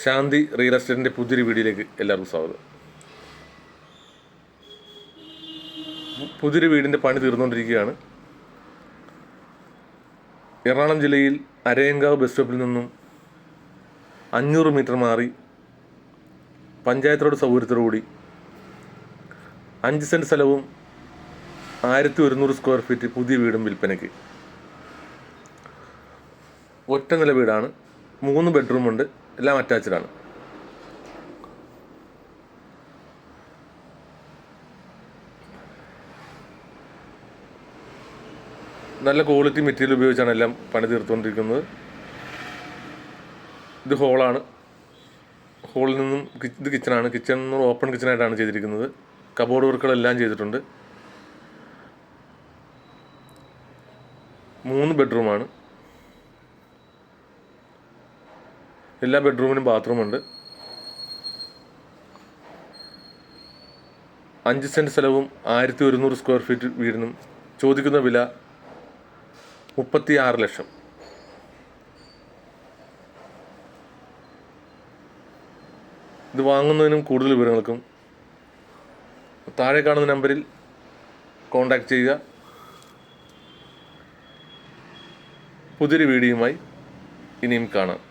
ശാന്തി real എസ്റ്റേറ്റിൻ്റെ പുതിയൊരു വീഡിയോയിലേക്ക് എല്ലാവർക്കും സ്വാഗതം. പുതിയൊരു വീടിൻ്റെ പണി തീർന്നുകൊണ്ടിരിക്കുകയാണ്. എറണാകുളം ജില്ലയിൽ അരയങ്കാവ് ബസ് സ്റ്റോപ്പിൽ നിന്നും 500 മീറ്റർ മാറി പഞ്ചായത്ത് റോഡ് സൗകര്യത്തോടുകൂടി 5 സെൻറ്റ് സ്ഥലവും 1100 സ്ക്വയർ ഫീറ്റ് പുതിയ വീടും വിൽപ്പനയ്ക്ക്. ഒറ്റ നില വീടാണ്, 3 ബെഡ്റൂമുണ്ട്, എല്ലാം അറ്റാച്ച്ഡാണ്. നല്ല ക്വാളിറ്റി മെറ്റീരിയൽ ഉപയോഗിച്ചാണ് എല്ലാം പണി തീർത്തുകൊണ്ടിരിക്കുന്നത്. ഇത് ഹോളാണ്. ഹോളിൽ നിന്നും ഇത് കിച്ചണാണ്. കിച്ചൺ ഓപ്പൺ കിച്ചണായിട്ടാണ് ചെയ്തിരിക്കുന്നത്. കബോർഡ് വർക്കുകളെല്ലാം ചെയ്തിട്ടുണ്ട്. 3 ബെഡ്റൂമാണ്. എല്ലാ ബെഡ്റൂമിനും ബാത്റൂമുണ്ട്. 5 സെൻറ്റ് സ്ഥലവും 1100 സ്ക്വയർ ഫീറ്റ് വീടിനും ചോദിക്കുന്ന വില 36 ലക്ഷം. ഇത് വാങ്ങുന്നതിനും കൂടുതൽ വിവരങ്ങൾക്കും താഴെ കാണുന്ന നമ്പറിൽ കോൺടാക്റ്റ് ചെയ്യുക. പുതിയൊരു വീഡിയോയുമായി ഇനിയും കാണാം.